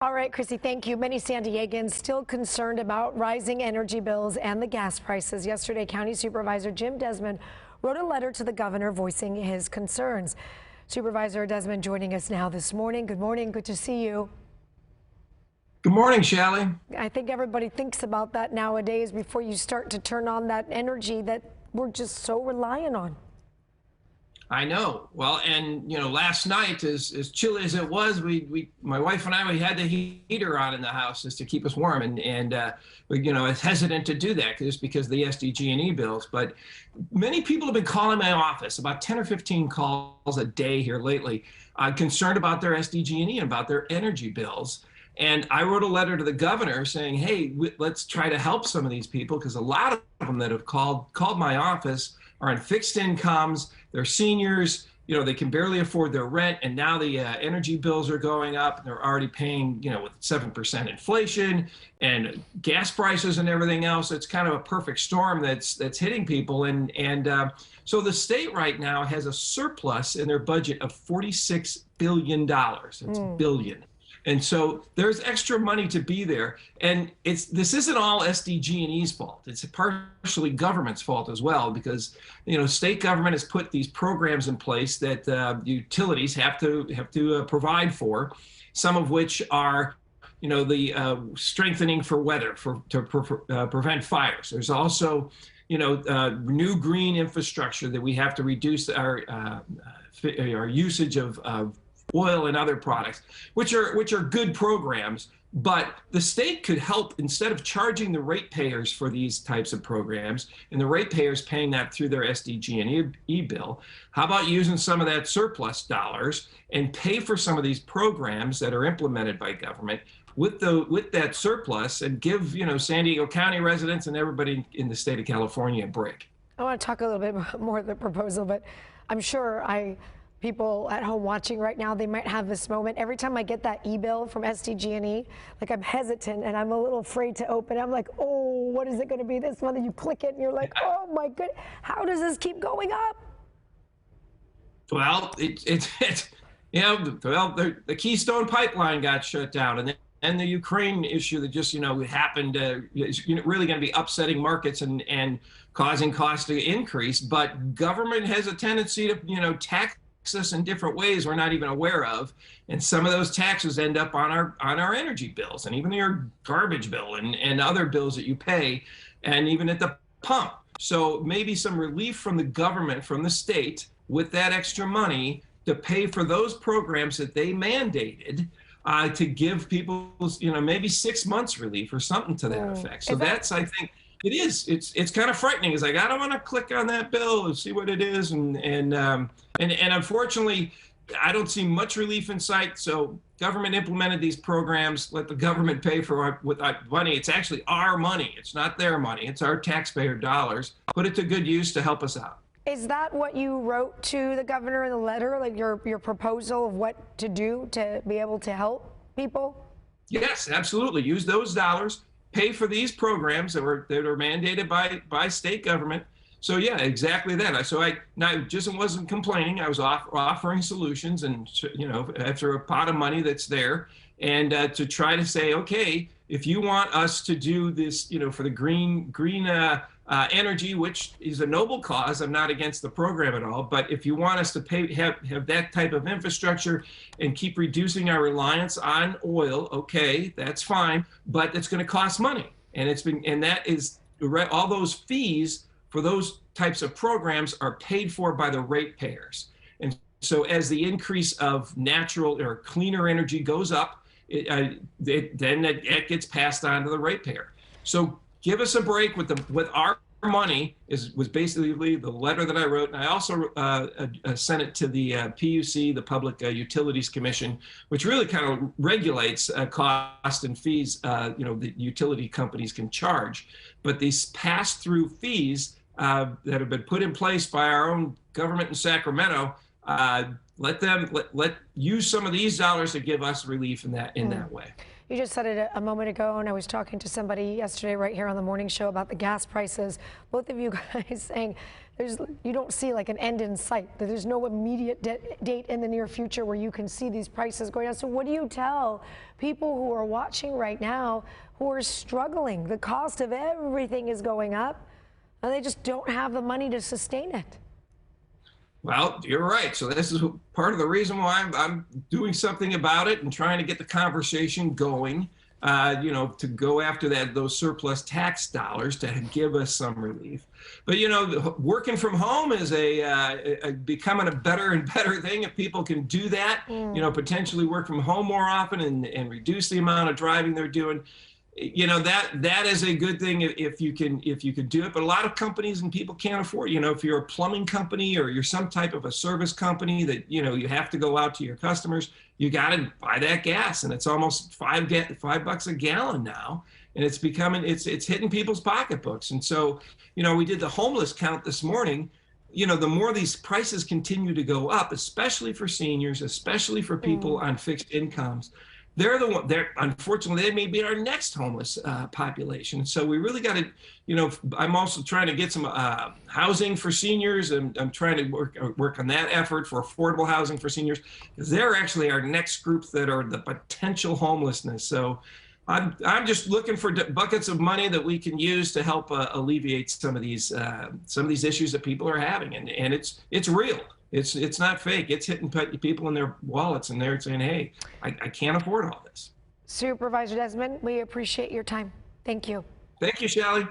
All right, Chrissy, thank you. Many San Diegans still concerned about rising energy bills and the gas prices. Yesterday, County Supervisor Jim Desmond wrote a letter to the governor voicing his concerns. Supervisor Desmond joining us now this morning. Good morning. Good to see you. Good morning, Shelley. I think everybody thinks about that nowadays before you start to turn on that energy that we're just so reliant on. I know. Well, and last night, as chilly as it was, my wife and I, we had the heater on in the house just to keep us warm, and we, was hesitant to do that just because of the SDG&E bills. But many people have been calling my office, about 10 or 15 calls a day here lately, concerned about their SDG&E and about their energy bills. And I wrote a letter to the governor saying, hey, let's try to help some of these people, because a lot of them that have called my office are on fixed incomes. They're seniors, they can barely afford their rent, and now the energy bills are going up, and they're already paying, with 7% inflation and gas prices and everything else. It's kind of a perfect storm that's hitting people, and so the state right now has a surplus in their budget of $46 billion. It's billion. And so there's extra money to be there. And this isn't all SDG&E's fault. It's partially government's fault as well, because, state government has put these programs in place that utilities have to provide for, some of which are, the strengthening for weather to prevent fires. There's also, new green infrastructure that we have to reduce our usage of oil and other products, which are good programs. But the state could help, instead of charging the ratepayers for these types of programs, and the ratepayers paying that through their SDG&E bill. How about using some of that surplus dollars and pay for some of these programs that are implemented by government with that surplus, and give San Diego County residents and everybody in the state of California a break? I want to talk a little bit more of the proposal, but I'm sure people at home watching right now, they might have this moment. Every time I get that e-bill from SDG&E, like, I'm hesitant and I'm a little afraid to open it. I'm like, oh, what is it going to be this month? And you click it and you're like, oh my goodness, how does this keep going up? Well, the Keystone Pipeline got shut down, and the Ukraine issue that just happened is really going to be upsetting markets and causing costs to increase. But government has a tendency to tax us in different ways we're not even aware of, and some of those taxes end up on our energy bills, and even your garbage bill and other bills that you pay, and even at the pump. So maybe some relief from the government, from the state, with that extra money to pay for those programs that they mandated, to give people maybe 6 months relief or something to that effect. So that's, I think, it's kind of frightening. It's like, I don't want to click on that bill and see what it is, and unfortunately, I don't see much relief in sight. So government implemented these programs. Let the government pay for with money. It's actually our money. It's not their money. It's our taxpayer dollars. Put it to good use to help us out. Is that what you wrote to the governor in the letter, like your proposal of what to do to be able to help people? Yes, absolutely. Use those dollars. Pay for these programs that are mandated by state government. So yeah, exactly that. So I just wasn't complaining. I was offering solutions, and after a pot of money that's there, and to try to say, okay, if you want us to do this, for the green energy, which is a noble cause, I'm not against the program at all. But if you want us to have that type of infrastructure and keep reducing our reliance on oil, okay, that's fine. But it's going to cost money, and that is all those fees for those types of programs are paid for by the ratepayers. And so as the increase of natural or cleaner energy goes up, then it gets passed on to the ratepayer. So give us a break with our money was basically the letter that I wrote. And I also sent it to the PUC, the Public Utilities Commission, which really kind of regulates cost and fees, the utility companies can charge. But these pass-through fees that have been put in place by our own government in Sacramento, let use some of these dollars to give us relief in that way. You just said it a moment ago, and I was talking to somebody yesterday right here on the morning show about the gas prices. Both of you guys saying you don't see like an end in sight, that there's no immediate date in the near future where you can see these prices going down. So what do you tell people who are watching right now who are struggling? The cost of everything is going up, and they just don't have the money to sustain it. Well, you're right. So this is part of the reason why I'm doing something about it and trying to get the conversation going, to go after those surplus tax dollars to give us some relief. But, working from home is becoming a better and better thing if people can do that, potentially work from home more often and reduce the amount of driving they're doing. That is a good thing if you can do it. But a lot of companies and people can't afford. If you're a plumbing company or you're some type of a service company that you have to go out to your customers, you got to buy that gas, and it's almost $5 a gallon now, and it's hitting people's pocketbooks. And so we did the homeless count this morning. The more these prices continue to go up, especially for seniors, especially for people on fixed incomes. Unfortunately, they may be our next homeless population. So we really got to, I'm also trying to get some housing for seniors, and I'm trying to work on that effort for affordable housing for seniors, because they're actually our next group that are the potential homelessness. So I'm just looking for buckets of money that we can use to help alleviate some of these issues that people are having, and it's real. It's not fake. It's hitting people in their wallets, and they're saying, hey, I can't afford all this. Supervisor Desmond, we appreciate your time. Thank you. Thank you, Shelley.